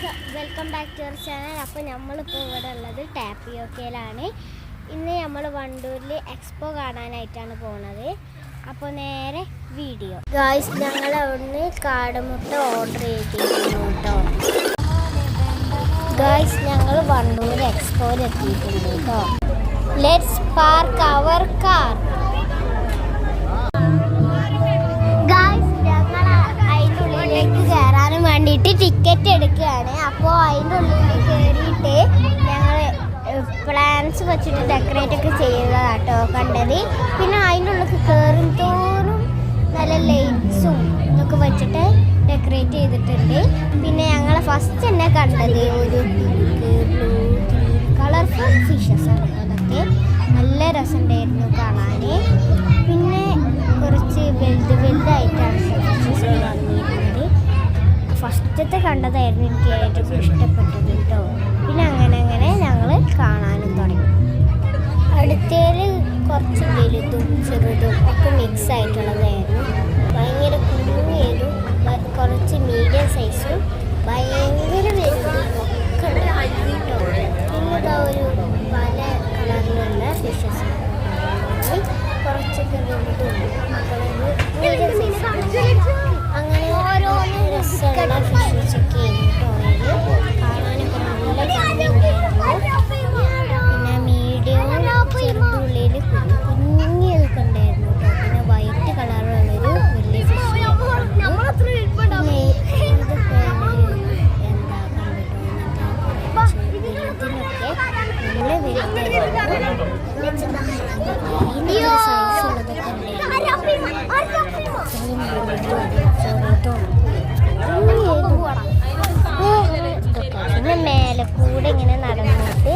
Guys, welcome back to our channel. അപ്പോൾ നമ്മളിപ്പോൾ ഇവിടെ ഉള്ളത് ടാപ്പിയോക്കയിലാണ്. ഇന്ന് നമ്മൾ വണ്ടൂരിൽ എക്സ്പോ കാണാനായിട്ടാണ് പോകുന്നത്. അപ്പോൾ നേരെ വീഡിയോ. ഗായ്സ്, ഞങ്ങൾ അവിടുന്ന് കാടമുട്ട ഓർഡർ ചെയ്തിരുന്നു കേട്ടോ. ഗായ്സ്, ഞങ്ങൾ വണ്ടൂർ എക്സ്പോയിൽ എത്തിയിട്ടുണ്ട് കേട്ടോ. Let's park our car. കയറാനും വേണ്ടിയിട്ട് ടിക്കറ്റ് എടുക്കുകയാണ്. അപ്പോൾ അതിൻ്റെ ഉള്ളിൽ കയറിയിട്ട് ഞങ്ങൾ പ്ലാൻസ് വെച്ചിട്ട് ഡെക്കറേറ്റ് ഒക്കെ ചെയ്തതാട്ടോ കണ്ടത്. പിന്നെ അതിൻ്റെ ഉള്ളിൽ കയറും തോറും നല്ല ലൈറ്റ്സും ഇതൊക്കെ വെച്ചിട്ട് ഡെക്കറേറ്റ് ചെയ്തിട്ടുണ്ട്. പിന്നെ ഞങ്ങൾ ഫസ്റ്റ് തന്നെ കണ്ടത് ഒരു ബ്ലൂ കളർഫുൾ ഫിഷസ് ആണ്. അതൊക്കെ നല്ല രസമുണ്ടായിരുന്നു കാണാൻ. പിന്നെ കുറച്ച് വലുതായിട്ടാണ് ഫിഷസ് വന്നിരുന്നത്. ഫസ്റ്റത്തെ കണ്ടതായിരുന്നു എനിക്ക് ഏറ്റവും ഇഷ്ടപ്പെട്ടത് കേട്ടോ. പിന്നെ അങ്ങനെ ഞങ്ങൾ കാണാനും തുടങ്ങി. അടുത്തേൽ കുറച്ച് വലുതും ചെറുതും ഒക്കെ മിക്സ് ആയിട്ടുള്ളതായിരുന്നു. ഭയങ്കര കുഞ്ഞേതും കുറച്ച് മീഡിയം സൈസും ഭയങ്കര വലുതും ഒക്കെ ഉണ്ടായിരുന്നു കേട്ടോ. പിന്നെ ഒരു പല കളറിലുള്ള ഫിഷസ് കുറച്ചൊക്കെ വലുതും മീഡിയം സൈസ് അങ്ങനെ ഓരോന്ന് രസമുള്ള ഫിഷസൊക്കെ ആയിരുന്നു കേട്ടോ. കാണാനൊക്കെ നല്ല ഭംഗിയുണ്ടായിരുന്നു. പിന്നെ മീഡിയവും ചെറുതുള്ളിൽ കുഞ്ഞിയതൊക്കെ ഉണ്ടായിരുന്നു കേട്ടോ. പിന്നെ വൈറ്റ് കളറുള്ളൊരു വലിയ ഫിഷ്. പിന്നെ മേലെ കൂടെ ഇങ്ങനെ നടന്നിട്ട്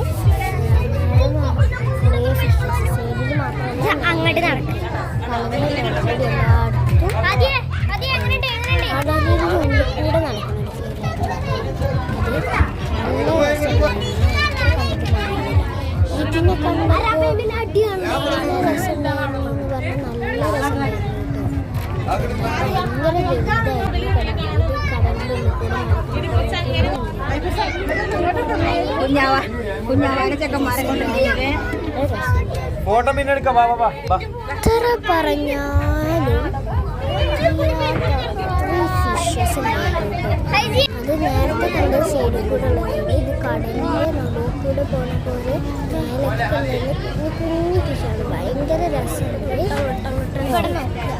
സൈഡിൽ മാത്രമല്ല അങ്ങോട്ട് നടക്കും. എല്ലായിടത്തും ഉള്ളിൽ കൂടെ നടക്കുന്നുണ്ട്. ഇതിനെ കണ്ടപ്പോൾ നല്ല രസമുണ്ടായിരുന്നു എന്ന് പറഞ്ഞാൽ നല്ല രസമുണ്ടായിരുന്നു കേട്ടോ. ഭയങ്കര ഫോട്ടോ പിന്നെ എടുക്കാം. എത്ര പറഞ്ഞാലും ഫിഷസ് അത് നേരത്തെ കണ്ട സൈഡിൽ കൂടെ ഉള്ളത്. ഇത് കടലിൻ്റെ നടുവിൽ കൂടെ പോണ പോലെ മേലൊക്കെ കുഞ്ഞു ഫിഷാണ്. ഭയങ്കര രസമുണ്ട്.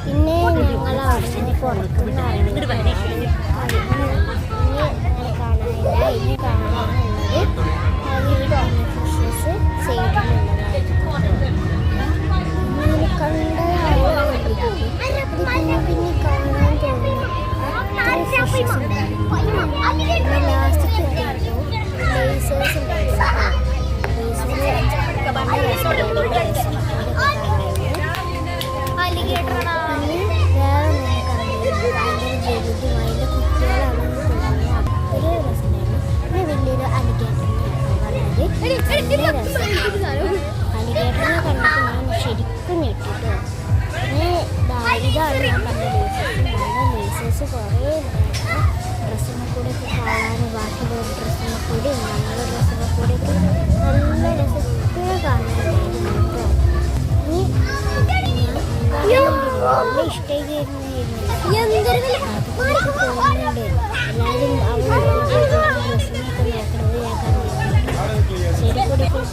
പിന്നെ ഞങ്ങൾ അവിടെ പുറത്തുനിന്ന് കാണാനില്ല. ഇനി കാണാനുള്ളത് ഫിഷസ് സൈഡിലുള്ളതായിരുന്നു. പിന്നെ കാണാൻ തോന്നുന്നു ഫിഷസ് ഉണ്ടായിരുന്നു. ലാസ്റ്റ് ലേസേഴ്സ് ഉണ്ടായിരുന്നു. അലിഗേറ്ററിനെ കണ്ടിട്ട് ഞാൻ ശരിക്കും ഞെട്ടിട്ടോ. പിന്നെ ഇതാണ് ഞാൻ പറഞ്ഞ ലേസേഴ്സ് കുറേ ഉണ്ടായിരുന്നു. ഡ്രസ്സിനെ കൂടെ ഒക്കെ കാണാൻ ബാക്കിയുള്ള ഡ്രസ്സിനെ കൂടെ ഞങ്ങളുടെ ഡ്രസ്സിനെ കൂടെ ഒക്കെ നല്ല രസത്തിൽ കാണാനായിരുന്നു കേട്ടോ. ഇനി നല്ല ഇഷ്ടമായിരുന്നു. അതുകൊണ്ടൊക്കെ തോന്നുന്നുണ്ട് എല്ലാവരും അവിടെ ഡ്രസ്സിനൊക്കെ നോക്കുന്നത് ഞാൻ കണ്ടിട്ടുണ്ട്. ശരി കൂടെ നല്ല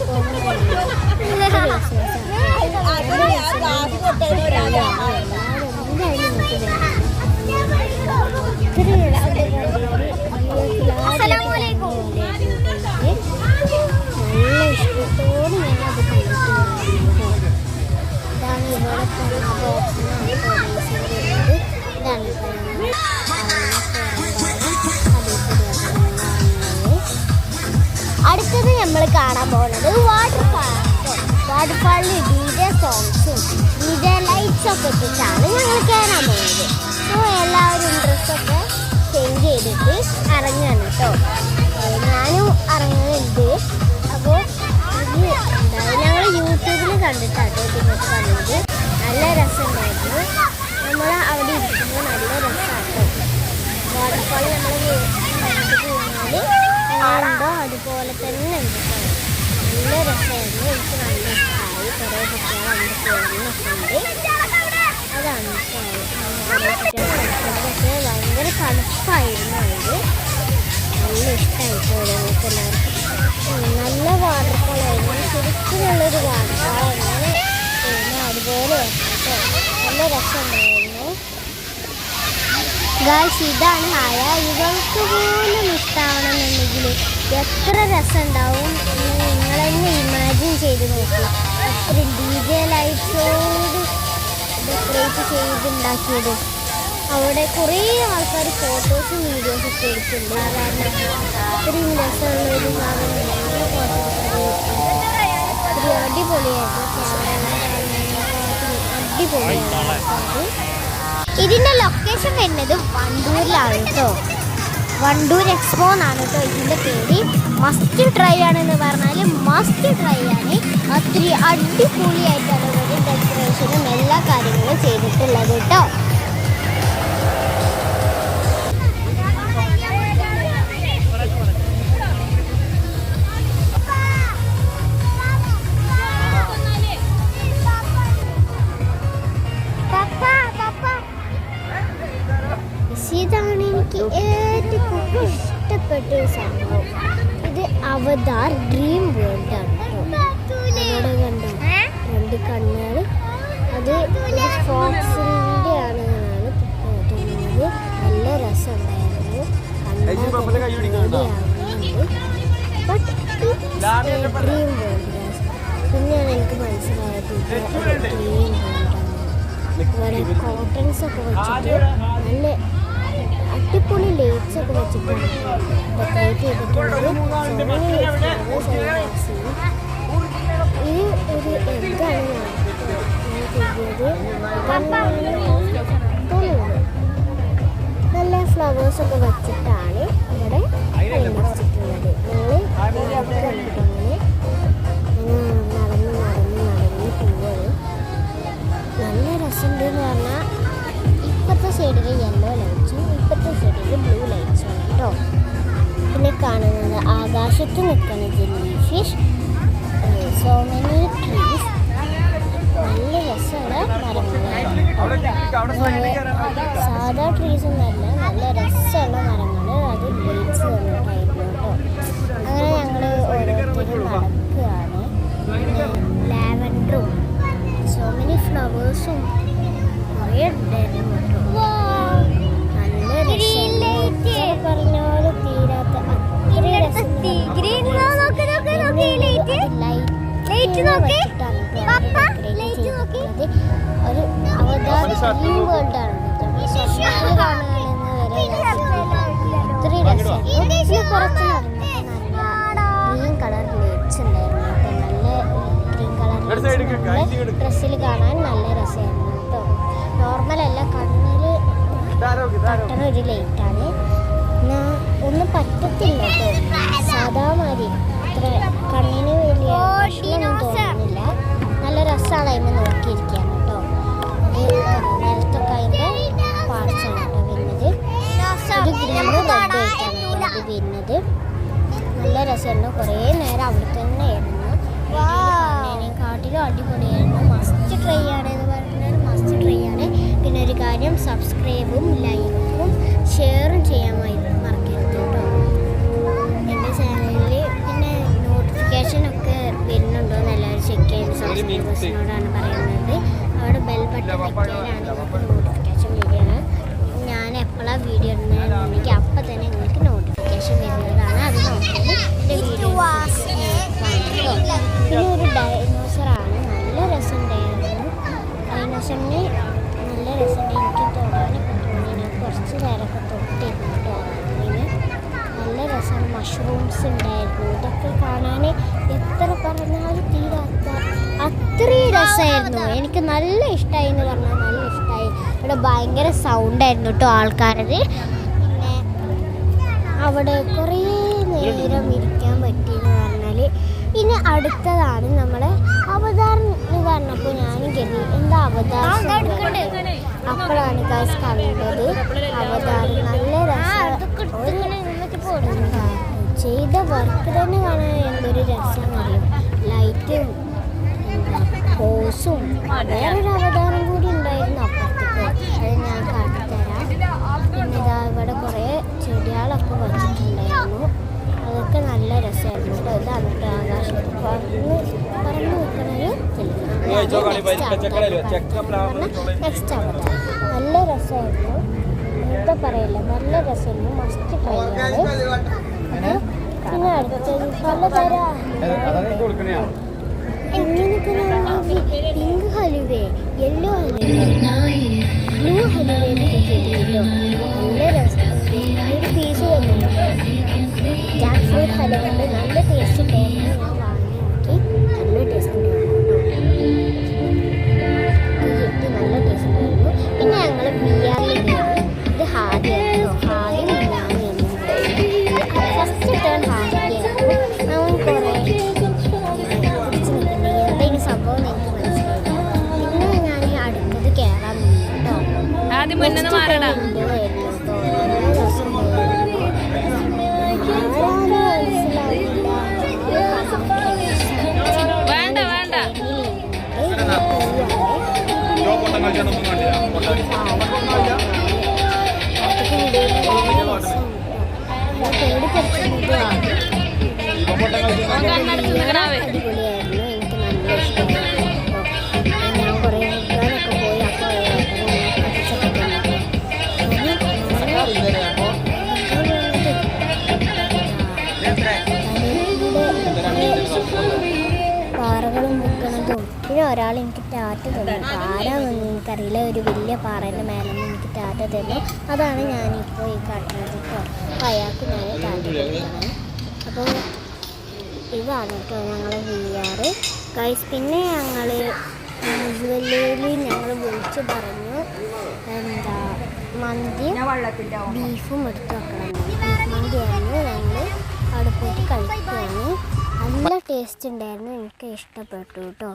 ഇഷ്ടത്തോടെ ഞാനത് കണ്ടിട്ടുണ്ടായിരുന്നു. ഇതാണ് ഇവിടെ കാണുന്ന ബോക്സിനാണ് വരുന്നത്. ഇതാണ് അടുത്തത് നമ്മൾ കാണാൻ പോകുന്നത് വാട്ടർഫാളിൽ DJ സോങ്സും DJ ലൈറ്റ്സ് ഒക്കെ ഇട്ടിട്ടാണ് ഞങ്ങൾ കയറാൻ പോകുന്നത്. അപ്പോൾ എല്ലാവരും ഡ്രസ്സൊക്കെ ചേഞ്ച് ചെയ്തിട്ട് ഇറങ്ങുകയാണ് കേട്ടോ. ഞാനും ഇറങ്ങുന്നുണ്ട്. അപ്പോൾ ഇത് ഞങ്ങൾ യൂട്യൂബിൽ കണ്ടിട്ടാട്ടോ ഇതിനൊക്കെ കണ്ടത്. നല്ല രസമുണ്ടായിരുന്നു. നമ്മൾ അവിടെ ഇരിക്കുമ്പോൾ നല്ല രസമാട്ടോ. വാട്ടർഫാൾ നമ്മൾ കണ്ടിട്ട് കഴിഞ്ഞാൽ പോലെ തന്നെ ഉണ്ട് കേട്ടോ. നല്ല രസമായിരുന്നു. എനിക്ക് നല്ല ഇഷ്ടമായി. കുറേ കുട്ടികൾ അവിടെ ചേർന്നൊക്കെ അതാണ് പക്ഷേ ഭയങ്കര തണുപ്പായിരുന്നു അത്. നല്ല ഇഷ്ടമായിട്ട് ഓരോരുത്തർക്ക് എല്ലാവർക്കും. നല്ല വാട്ടർഫോളായിരുന്നു. ശരിക്കുമുള്ളൊരു വാട്ടർഫോളായിരുന്നു. പിന്നെ അതുപോലെ നല്ല രസമുണ്ടായിരുന്നു. ഗായ്സ് ഇതാണ് ആയ. ഇവൾക്ക് പോലും ഇഷ്ടമാവണമെന്നുണ്ടെങ്കിൽ എത്ര രസം ഉണ്ടാവും നിങ്ങളെന്നെ ഇമാജിൻ ചെയ്ത് നോക്കുക. എത്ര DJ ലൈറ്റ്സോട് ഡെക്കറേറ്റ് ചെയ്തുണ്ടാക്കിയത്. അവിടെ കുറേ ആൾക്കാർ ഫോട്ടോസും വീഡിയോസും ഒക്കെ എടുത്തിട്ടുണ്ട്. കാരണം ഇത്രയും രസമുള്ളൊരു ഒത്തിരി അടിപൊളിയായിരുന്നു. അടിപൊളിയായിരുന്നു. ഇതിൻ്റെ ലൊക്കേഷൻ വരുന്നത് വണ്ടൂരിലാണ് കേട്ടോ. വണ്ടൂർ എക്സ്പോ എന്നാണ് കേട്ടോ ഇതിൻ്റെ പേര്. മസ്റ്റ് ട്രൈ ആണെന്ന് പറഞ്ഞാൽ മസ്റ്റ് ട്രൈ ആണ്. ഒത്തിരി അടിപൊളിയായിട്ടാണ് ഇവർ ഡെക്കറേഷനും എല്ലാ കാര്യങ്ങളും ചെയ്തിട്ടുള്ളത് കേട്ടോ. ഇതാണ് എനിക്ക് ഏറ്റവും ഇഷ്ടപ്പെട്ടൊരു സംഭവം. ഇത് അവതാർ ഡ്രീം വേൾഡ് ആണ് കേട്ടോ. അവിടെ കണ്ടോ 2 കണ്ണുകൾ. അത് ഫോക്സിൻ്റെ ആണെന്നാണ് തോന്നുന്നത്. നല്ല രസമുണ്ടായിരുന്നു. ബട്ട് ഡ്രീം വേൾഡ് പിന്നെയാണ് എനിക്ക് മനസ്സിലായത് ഡ്രീം വേൾഡാണ്. ഇവിടെ കോട്ടൺസ് ഒക്കെ വെച്ചിട്ട് നല്ല അടിപൊളി ലൈറ്റ്സ് ഒക്കെ വെച്ചിട്ടാണ് ഡെക്കറേറ്റ് ചെയ്തിട്ടുള്ളത്. ഇത് ഒരു എഗ്ഗാണ് നല്ല ഫ്ലവേഴ്സ് ഒക്കെ വെച്ചിട്ടാണ് ഇവിടെ വെച്ചിട്ടുള്ളത്. നടന്ന് പോവുകയും നല്ല രസമുണ്ടെന്ന് പറഞ്ഞാൽ ഇപ്പോഴത്തെ സൈഡിൽ യെല്ലോ ലൈറ്റ്സും ഇപ്പോഴത്തെ സൈഡിൽ ബ്ലൂ ലൈറ്റ്സും ആണ് കേട്ടോ. പിന്നെ കാണുന്നത് ആകാശത്ത് നിൽക്കുന്ന jelly fish. So many trees. നല്ല രസമുള്ള മരങ്ങളാണ്. സാധാ ട്രീസ് ഒന്നല്ല, നല്ല രസമുള്ള മരങ്ങൾ. അത് ലൈറ്റ്സ് തന്നിട്ടായിരുന്നു കേട്ടോ. അങ്ങനെ ഞങ്ങൾ ഓരോരുത്തരും നടക്കുകയാണ്. ലാവൻഡറും സോ മെനി ഫ്ലവേഴ്സും കുറേ ഉണ്ടായിരുന്നു കേട്ടോ. നല്ല രസം പറഞ്ഞാലും തീരാത്ത ഒരു അവതാർ ഡ്രീം വേൾഡ് ആണ് ഒത്തിരി രസമായിരുന്നു. കുറച്ച് ഗ്രീൻ കളർ ലൈറ്റ്സ് ഉണ്ടായിരുന്നു കേട്ടോ. നല്ല ഗ്രീൻ കളർ ഡ്രസ്സിൽ കാണാൻ നല്ല രസമായിരുന്നു കേട്ടോ. നോർമലല്ല, കണ്ണിൽ തട്ടണ ഒരു ലൈറ്റാണ്. ഒന്നും പറ്റത്തില്ല കേട്ടോ. സാധാ മാതിരി അത്ര കണ്ണിന് വലിയ പ്രശ്നമൊന്നും തോന്നുന്നില്ല. നല്ല രസമാണ് അതിന് നോക്കിയിരിക്കാൻ കേട്ടോ. നിലത്തൊക്കെ അതിൻ്റെ പാർട്സാണ് കേട്ടോ വരുന്നത്. ഒരു ഗ്രീൻ റെഡ് ആയിട്ടാണ് ഇത് വരുന്നത്. നല്ല രസമായിരുന്നു. കുറേ നേരം അവിടെ തന്നെ ആയിരുന്നു. കാട്ടിലും അടിപൊളിയായിരുന്നു. മസ്റ്റ് ട്രൈ ആണ് എന്ന് പറഞ്ഞാൽ മസ്റ്റ് ട്രൈ ആണ്. പിന്നെ ഒരു കാര്യം, സബ്സ്ക്രൈബും ലൈക്കും ഷെയറും ചെയ്യാൻ മറക്കരുത് കേട്ടോ എൻ്റെ ചാനലിൽ. പിന്നെ നോട്ടിഫിക്കേഷനൊക്കെ വരുന്നുണ്ടോ എന്ന് എല്ലാവരും ചെക്ക് ചെയ്ത് സബ്സ്ക്രൈബേഴ്സിനോടാണ് പറയുന്നത്. അവിടെ ബെൽ ബട്ടൺ വെക്കാനാണ് നിങ്ങൾക്ക് നോട്ടിഫിക്കേഷൻ വരികയാണ്. ഞാൻ എപ്പോഴാണ് വീഡിയോ ഇടുന്നതെന്നുണ്ടെങ്കിൽ അപ്പം തന്നെ നിങ്ങൾക്ക് നോട്ടിഫിക്കേഷൻ വരുന്നതാണ്. അത് നോക്കിയത് എൻ്റെ വീഡിയോ. പിന്നെ ഒരു ഡൈനോസറാണ്. നല്ല രസമുണ്ടായിരുന്നു. ഡൈനോസറിന് നല്ല രസമുണ്ട്. എനിക്ക് തൊടാനൊക്കെ തോന്നി. ഞാൻ കുറച്ച് നേരമൊക്കെ തൊട്ടിരുന്നു കേട്ടോ. അതിന് നല്ല രസമാണ്. മഷ്റൂംസ് ഉണ്ടായിരുന്നു. ഇതൊക്കെ കാണാൻ എത്ര പറഞ്ഞാലും തീരാത്ത അത്രയും രസമായിരുന്നു. എനിക്ക് നല്ല ഇഷ്ടമായി എന്ന് പറഞ്ഞാൽ നല്ല ഇഷ്ടമായി. ഇവിടെ ഭയങ്കര സൗണ്ടായിരുന്നു കേട്ടോ ആൾക്കാരത്. പിന്നെ അവിടെ കുറേ നേരം ഇരിക്കാൻ പറ്റിയെന്ന് പറഞ്ഞാൽ. ഇനി അടുത്തതാണ് നമ്മളെ അവതാർ എന്ന് പറഞ്ഞപ്പോൾ ഞാനും കരുതി എന്താ അവതാർ. അപ്പോഴാണ് ഗൈസ് കണ്ടത് അവതാർ. നല്ല രസം ചെയ്ത വർക്ക് തന്നെ കാണാൻ എന്തൊരു രസമാണ്. ലൈറ്റും ഹോസും വേറൊരു അവതാരം കൂടി ഉണ്ടായിരുന്നു അപ്പുറത്തേക്ക്. അത് ഞാൻ കാട്ടിത്തരാം. പിന്നെ ഇതാ ഇവിടെ കുറേ ചെടികളൊക്കെ വച്ചിട്ടുണ്ടായിരുന്നു. അതൊക്കെ നല്ല രസമായിരുന്നു കേട്ടോ. ഇതാണ് കേട്ടോ ആകാശത്ത് പറന്ന് നിൽക്കുന്നൊരു നെക്സ്റ്റ് അവതാരം. നല്ല രസമായിരുന്നു. എന്താ പറയില്ല, നല്ല രസമായിരുന്നു. മസ്റ്റ് ട്രൈ ആണ്. പിന്നെ അടുത്തത് പലതരം എങ്ങനെയൊക്കെ പിങ്ക് ഹലുവേ, യെല്ലോ ഹലുവേ, ബ്ലൂ ഹലുവേ കിട്ടിയിട്ടോ. നല്ല രസം. ഒരു പീസ് തന്നു. ജാക്ക് ഫ്രൂട്ട് ഹലുവ ഉണ്ട്. നല്ല ടേസ്റ്റ് ഉണ്ടായിരുന്നു. ഞാൻ വാങ്ങി നോക്കി. നല്ല ടേസ്റ്റ് ഉണ്ടായിരുന്നു കേട്ടോ. നല്ല ടേസ്റ്റ് ഉണ്ടായിരുന്നു. പിന്നെ ഞങ്ങൾ ബിയാറിൽ ഇത് ഹാദിയായിരുന്നു. ഹാദിയും ബിയാറിയും ഫസ്റ്റ് ടേൺ ഹാദിയായിരുന്നു. അവൻ കുറേ സംഭവം എനിക്ക് മനസ്സിലായി. പിന്നെ ഞാൻ അടുത്തത് കയറാൻ കേട്ടോ. മനസ്സിലാവില്ല. അടിപൊളിയായിരുന്നു. എനിക്ക് നല്ല ഇഷ്ടമായിരുന്നു. ഞാൻ കുറേ നിൽക്കാനൊക്കെ പോയി. അപ്പോൾ പാറകളും മുക്കണതും. പിന്നെ ഒരാൾ എനിക്ക് ടാറ്റ തന്നു. ആരാന്നൊന്നും എനിക്കറിയില്ല. ഒരു വലിയ പാറേൻ്റെ മേലെ നിന്ന് എനിക്ക് ടാറ്റ തന്നു. അതാണ് ഞാനിപ്പോൾ ഈ കാട്ടുന്നത് കേട്ടോ. അപ്പോൾ അയാൾക്ക് ഞാൻ ടാറ്റ കൊടുക്കണം. അപ്പോൾ ഇതാണ് കേട്ടോ ഞങ്ങൾ VR ഗൈസ്. പിന്നെ ഞങ്ങൾ യൂഷ്വലിൽ ഞങ്ങൾ വിളിച്ച് പറഞ്ഞു എന്താ മന്തിയും ബീഫും എടുത്ത് വെക്കണം. ബീഫ് മന്തിയായിരുന്നു. ഞങ്ങൾ അവിടെ പോയിട്ട് കഴിക്കുകയാണ്. നല്ല ടേസ്റ്റ് ഉണ്ടായിരുന്നു. എനിക്ക് ഇഷ്ടപ്പെട്ടു കേട്ടോ.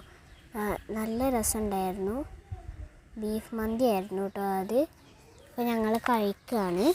നല്ല രസമുണ്ടായിരുന്നു. ബീഫ് മന്തി ആയിരുന്നു കേട്ടോ അത്. അപ്പോൾ ഞങ്ങൾ കഴിക്കുകയാണ്.